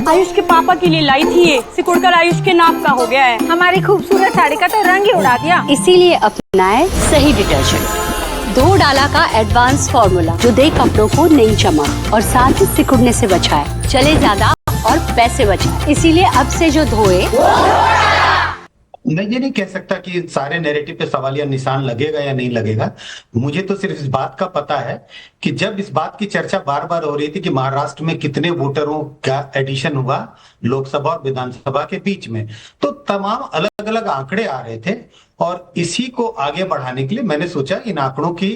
आयुष के पापा के लिए लाई थी ये, सिकुड़कर आयुष के नाक का हो गया है। हमारी खूबसूरत साड़ी का तो रंग ही उड़ा दिया। इसीलिए अपनाए सही डिटर्जेंट, 2 डाला का एडवांस फॉर्मूला जो दे कपड़ों को नई चमक और साथ ही सिकुड़ने से बचाए, चले ज्यादा और पैसे बचाए। इसीलिए अब से जो धोए। मैं ये नहीं कह सकता कि सारे नैरेटिव पे सवालिया निशान लगेगा या नहीं लगेगा। मुझे तो सिर्फ इस बात का पता है कि जब इस बात की चर्चा बार बार हो रही थी कि महाराष्ट्र में कितने वोटरों का एडिशन हुआ लोकसभा और विधानसभा के बीच में, तो तमाम अलग अलग आंकड़े आ रहे थे और इसी को आगे बढ़ाने के लिए मैंने सोचा इन आंकड़ों की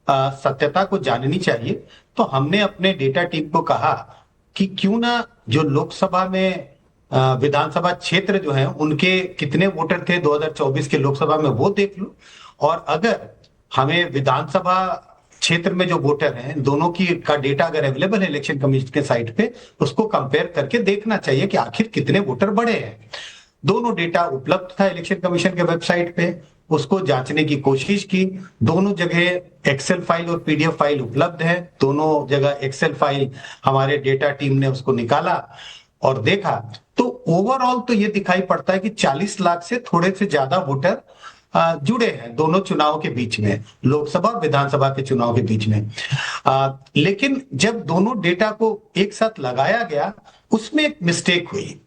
सत्यता को जाननी चाहिए। तो हमने अपने डेटा टीम को कहा कि क्यों ना जो लोकसभा में विधानसभा क्षेत्र जो है उनके कितने वोटर थे 2024 के लोकसभा में वो देख लो, और अगर हमें विधानसभा क्षेत्र में जो वोटर हैं दोनों की का डेटा अगर अवेलेबल है इलेक्शन कमीशन के साइट पे, उसको कंपेयर करके देखना चाहिए कि आखिर कितने वोटर बढ़े हैं। दोनों डेटा उपलब्ध था इलेक्शन कमीशन के वेबसाइट पे, उसको जांचने की कोशिश की। दोनों जगह एक्सेल फाइल और पीडीएफ फाइल उपलब्ध है, दोनों जगह एक्सेल फाइल हमारे डेटा टीम ने उसको निकाला और देखा तो ओवरऑल तो ये दिखाई पड़ता है कि 40 लाख से थोड़े से ज्यादा वोटर जुड़े हैं दोनों चुनाव के बीच में, लोकसभा और विधानसभा के चुनाव के बीच में। लेकिन जब दोनों डेटा को एक साथ लगाया गया उसमें एक मिस्टेक हुई,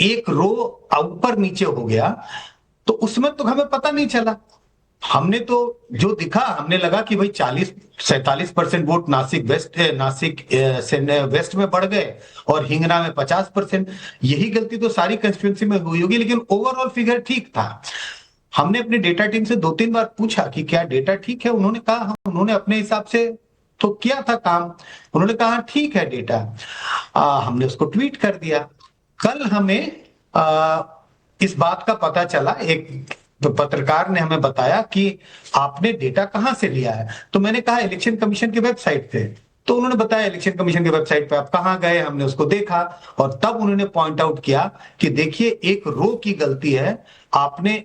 एक रो ऊपर नीचे हो गया, तो उसमें तो हमें पता नहीं चला। हमने तो जो दिखा हमने लगा कि भाई 47% वोट नासिक वेस्ट में बढ़ गए और हिंगना में 50%। यही गलती तो सारी कंस्टिट्यूंसी में हुई होगी, लेकिन ओवरऑल फिगर ठीक था। हमने अपने डेटा टीम से 2-3 बार पूछा कि क्या डेटा ठीक है, उन्होंने कहा हाँ, उन्होंने अपने हिसाब से तो किया था काम, उन्होंने कहा ठीक है डेटा। हमने उसको ट्वीट कर दिया। कल हमें इस बात का पता चला, एक तो पत्रकार ने हमें बताया कि आपने डेटा कहां से लिया है। तो मैंने कहा इलेक्शन कमीशन की वेबसाइट पे। तो उन्होंने बताया इलेक्शन कमीशन की वेबसाइट पे आप कहां गए, हमने उसको देखा और तब उन्होंने पॉइंट आउट किया कि देखिए एक रो की गलती है, आपने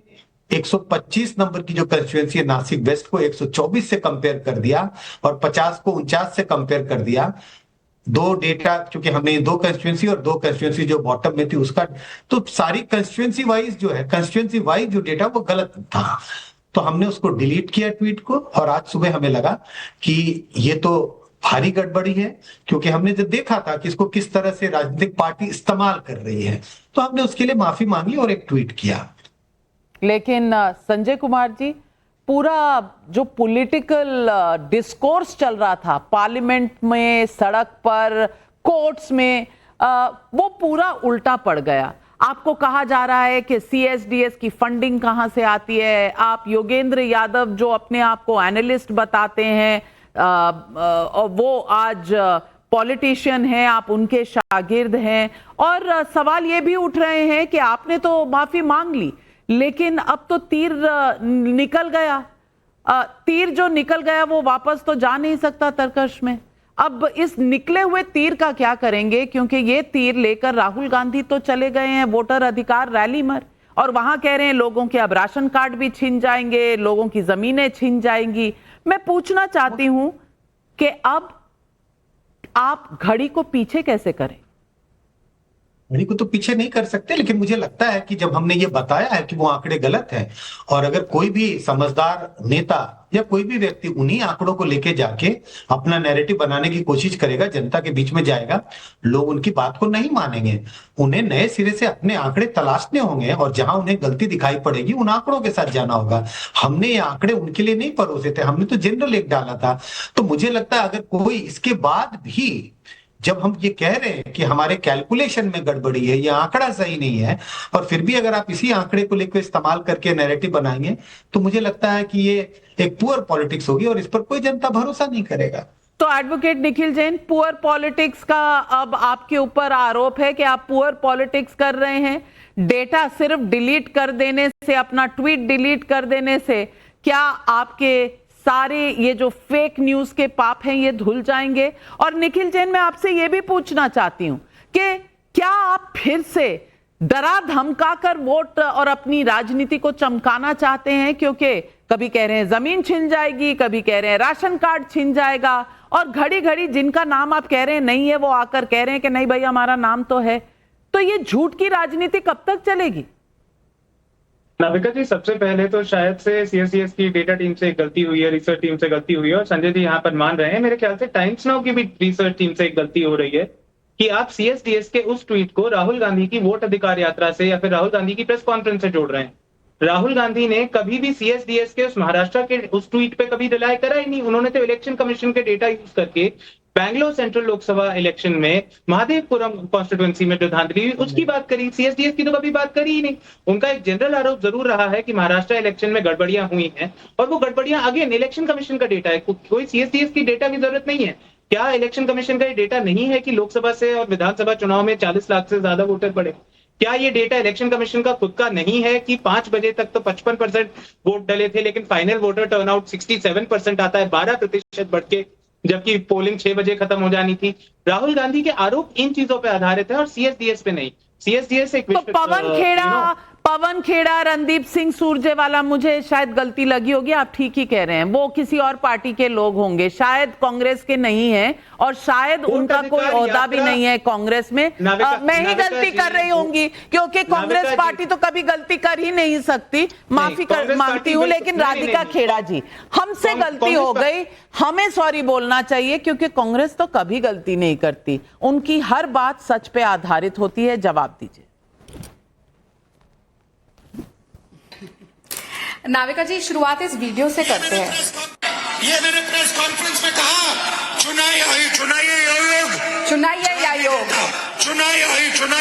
125 नंबर की जो कंस्टिट्यूएंसी है नासिक वेस्ट को 124 से कंपेयर कर दिया और 50 को 49 से कंपेयर कर दिया। दो डेटा, क्योंकि हमने 2 कंस्टिट्यूएंसी और 2 कंस्टिट्यूएंसी जो बॉटम में थी उसका, तो सारी कंस्टिट्यूएंसी वाइज जो है कंस्टिट्यूएंसी वाइज जो डेटा वो गलत था। तो हमने उसको डिलीट किया ट्वीट को, और आज सुबह हमें लगा कि ये तो भारी गड़बड़ी है, क्योंकि हमने जब देखा था कि इसको किस तरह से राजनीतिक पार्टी इस्तेमाल कर रही है, तो हमने उसके लिए माफी मांगी और एक ट्वीट किया। लेकिन संजय कुमार जी, पूरा जो पॉलिटिकल डिस्कोर्स चल रहा था पार्लियामेंट में, सड़क पर, कोर्ट्स में, वो पूरा उल्टा पड़ गया। आपको कहा जा रहा है कि सीएसडीएस की फंडिंग कहां से आती है। आप योगेंद्र यादव जो अपने आप को एनालिस्ट बताते हैं, और वो आज पॉलिटिशियन हैं, आप उनके शागिर्द हैं, और सवाल ये भी उठ रहे हैं कि आपने तो माफी मांग ली, लेकिन अब तो तीर निकल गया। तीर जो निकल गया वो वापस तो जा नहीं सकता तरकश में। अब इस निकले हुए तीर का क्या करेंगे, क्योंकि ये तीर लेकर राहुल गांधी तो चले गए हैं वोटर अधिकार रैली में, और वहां कह रहे हैं लोगों के अब राशन कार्ड भी छिन जाएंगे, लोगों की जमीनें छिन जाएंगी। मैं पूछना चाहती हूं कि अब आप घड़ी को पीछे कैसे करें? घड़ी को तो पीछे नहीं कर सकते, लेकिन मुझे लगता है कि जब हमने ये बताया है कि वो आंकड़े गलत हैं, और अगर कोई भी समझदार नेता या कोई भी व्यक्ति उन्हीं आंकड़ों को लेके जाके अपना नैरेटिव बनाने की कोशिश करेगा, जनता के बीच में जाएगा, लोग उनकी बात को नहीं मानेंगे। उन्हें नए सिरे से अपने आंकड़े तलाशने होंगे और जहां उन्हें गलती दिखाई पड़ेगी उन आंकड़ों के साथ जाना होगा। हमने ये आंकड़े उनके लिए नहीं परोसे थे, हमने तो जनरल एक डाला था। तो मुझे लगता है अगर कोई इसके बाद भी, जब हम ये कह रहे हैं कि हमारे कैलकुलेशन में गड़बड़ी है, ये आंकड़ा सही नहीं है, और फिर भी अगर आप इसी आंकड़े को लेकर इस्तेमाल करके नैरेटिव बनाएंगे, तो मुझे लगता है कि ये एक पुअर पॉलिटिक्स होगी और इस पर कोई जनता भरोसा नहीं करेगा। तो advocate Nikhil Jain, poor politics का अब आपके ऊपर आरोप है कि आप पुअर पॉलिटिक्स कर रहे हैं। डेटा सिर्फ डिलीट कर देने से, अपना ट्वीट डिलीट कर देने से क्या आपके सारे ये जो फेक न्यूज के पाप हैं ये धुल जाएंगे? और निखिल जैन, मैं आपसे ये भी पूछना चाहती हूं कि क्या आप फिर से डरा धमका कर वोट और अपनी राजनीति को चमकाना चाहते हैं? क्योंकि कभी कह रहे हैं जमीन छिन जाएगी, कभी कह रहे हैं राशन कार्ड छिन जाएगा, और घड़ी घड़ी जिनका नाम आप कह रहे हैं नहीं है वो आकर कह रहे हैं कि नहीं भाई हमारा नाम तो है। तो ये झूठ की राजनीति कब तक चलेगी? नाविका जी, सबसे पहले तो शायद से सीएसडीएस की डेटा टीम से एक गलती हुई है, रिसर्च टीम से गलती हुई है, और संजय जी यहाँ पर मान रहे हैं। मेरे ख्याल से टाइम्स नाउ की भी रिसर्च टीम से एक गलती हो रही है कि आप सीएसडीएस के उस ट्वीट को राहुल गांधी की वोट अधिकार यात्रा से या फिर राहुल गांधी की प्रेस कॉन्फ्रेंस से जोड़ रहे हैं। राहुल गांधी ने कभी भी सीएसडीएस के उस महाराष्ट्र के उस ट्वीट पे कभी रिलाय करा ही नहीं। उन्होंने तो इलेक्शन कमीशन के डेटा यूज करके बैंगलोर सेंट्रल लोकसभा इलेक्शन में महादेवपुरम कॉन्स्टिट्यूएंसी में जो धांधली हुई उसकी बात करी, सीएसडीएस की तो कभी बात करी ही नहीं। उनका एक जनरल आरोप जरूर रहा है कि महाराष्ट्र इलेक्शन में गड़बड़ियां हुई हैं, और वो गड़बड़ियां अगेन इलेक्शन कमीशन का डेटा है, कोई सीएसडीएस की डेटा की जरूरत नहीं है। क्या इलेक्शन कमीशन का ये डेटा नहीं है कि लोकसभा से और विधानसभा चुनाव में 40 लाख से ज्यादा वोटर पड़े? क्या ये डेटा इलेक्शन कमीशन का खुद का नहीं है कि 5 बजे तक तो 55% वोट डले थे, लेकिन फाइनल वोटर टर्नआउट 67% आता है, 12% बढ़ के, जबकि पोलिंग 6 बजे खत्म हो जानी थी। राहुल गांधी के आरोप इन चीजों पे आधारित है और सीएसडीएस पे नहीं। सीएसडीएस एक पवन खेड़ा, रणदीप सिंह सुरजेवाला, मुझे शायद गलती लगी होगी, आप ठीक ही कह रहे हैं, वो किसी और पार्टी के लोग होंगे, शायद कांग्रेस के नहीं है, और शायद उनका कोई ओहदा भी नहीं है कांग्रेस में। मैं ही गलती कर रही होंगी क्योंकि कांग्रेस पार्टी तो कभी गलती कर ही नहीं सकती, माफी मांगती हूँ। लेकिन राधिका खेड़ा जी, हमसे गलती हो गई, हमें सॉरी बोलना चाहिए, क्योंकि कांग्रेस तो कभी गलती नहीं करती, उनकी हर बात सच पे आधारित होती है। जवाब दीजिए। नाविका जी, शुरुआत इस वीडियो से करते हैं। ये मैंने प्रेस कॉन्फ्रेंस में कहा, चुनाई आयोग।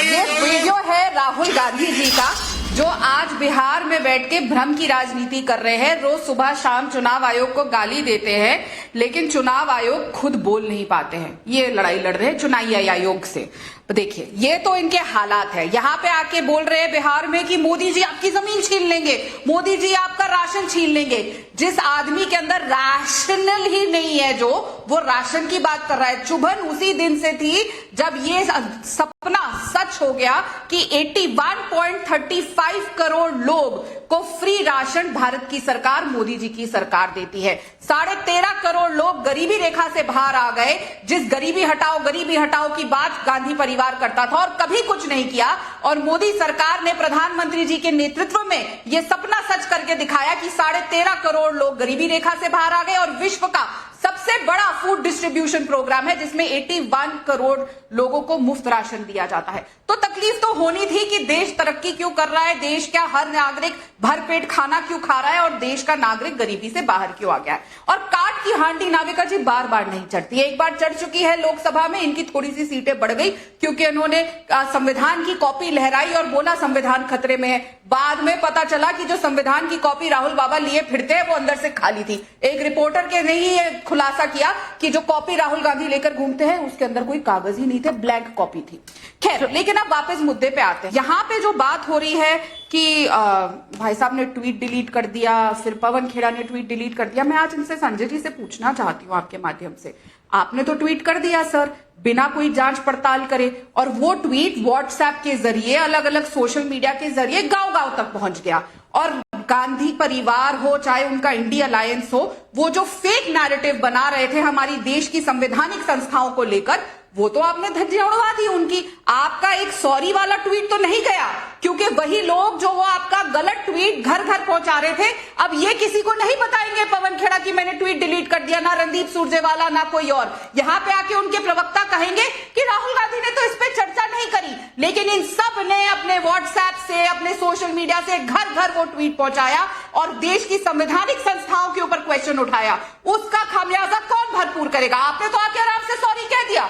ये वीडियो है राहुल गांधी जी का, जो आज बिहार में बैठ के भ्रम की राजनीति कर रहे हैं। रोज सुबह शाम चुनाव आयोग को गाली देते हैं, लेकिन चुनाव आयोग खुद बोल नहीं पाते हैं। ये लड़ाई लड़ रहे हैं चुनाव आयोग से। देखिए, ये तो इनके हालात है। यहाँ पे आके बोल रहे हैं बिहार में कि मोदी जी आपकी जमीन छीन लेंगे, मोदी जी आपका राशन छीन लेंगे। जिस आदमी के अंदर राशनल ही नहीं है, जो वो राशन की बात कर रहा है। चुभन उसी दिन से थी जब ये सपना सच हो गया कि 81.35 करोड़ लोग को फ्री राशन भारत की सरकार, मोदी जी की सरकार देती है। 13.5 करोड़ लोग गरीबी रेखा से बाहर आ गए। जिस गरीबी हटाओ की बात गांधी परिवार करता था और कभी कुछ नहीं किया, और मोदी सरकार ने प्रधानमंत्री जी के नेतृत्व में यह सपना सच करके दिखाया कि 13.5 करोड़ लोग गरीबी रेखा से बाहर आ गए, और विश्व का सबसे बड़ा फूड डिस्ट्रीब्यूशन प्रोग्राम है जिसमें 81 करोड़ लोगों को मुफ्त राशन दिया जाता है। तो तकलीफ तो होनी थी कि देश तरक्की क्यों कर रहा है, देश क्या हर नागरिक भरपेट खाना क्यों खा रहा है, और देश का नागरिक गरीबी से बाहर क्यों आ गया है। और काट की हांडी नाविका जी बार बार नहीं चढ़ती, एक बार चढ़ चुकी है लोकसभा में, इनकी थोड़ी सी सीटें बढ़ गई क्योंकि उन्होंने संविधान की कॉपी लहराई और बोला संविधान खतरे में है। बाद में पता चला कि जो संविधान की कॉपी राहुल बाबा लिए फिरते हैं वो अंदर से खाली थी। एक रिपोर्टर के ने ही खुलासा किया कि जो कॉपी राहुल गांधी लेकर घूमते हैं उसके अंदर कोई कागज ही नहीं थे, ब्लैंक कॉपी थी। खैर, लेकिन अब वापस मुद्दे पे आते हैं। यहाँ पे जो बात हो रही है कि भाई साहब ने ट्वीट डिलीट कर दिया, फिर पवन खेड़ा ने ट्वीट डिलीट कर दिया। मैं आज इनसे संजय जी से पूछना चाहती हूँ आपके माध्यम से, आपने तो ट्वीट कर दिया सर बिना कोई जांच पड़ताल करे, और वो ट्वीट व्हाट्सएप के जरिए, अलग अलग सोशल मीडिया के जरिए गांव-गांव तक पहुंच गया, और गांधी परिवार हो चाहे उनका इंडिया अलायंस हो, वो जो फेक नैरेटिव बना रहे थे हमारी देश की संवैधानिक संस्थाओं को लेकर, वो तो आपने धज्जियां उड़वा दी उनकी। आपका एक सॉरी वाला ट्वीट तो नहीं गया, क्योंकि वही लोग जो वो आपका गलत ट्वीट घर घर पहुंचा रहे थे, अब ये किसी को नहीं बताएंगे पवन खेड़ा की मैंने ट्वीट डिलीट कर दिया, ना रणदीप सुरजेवाला ना कोई और। यहां पे आके उनके प्रवक्ता कहेंगे कि राहुल गांधी ने तो इस पे चर्चा नहीं करी, लेकिन इन सब ने अपने व्हाट्सएप से, अपने सोशल मीडिया से घर घर वो ट्वीट पहुंचाया और देश की संवैधानिक संस्थाओं के ऊपर क्वेश्चन उठाया। उसका खामियाजा कौन भरपूर करेगा? आपने तो आके आराम से सॉरी कह दिया,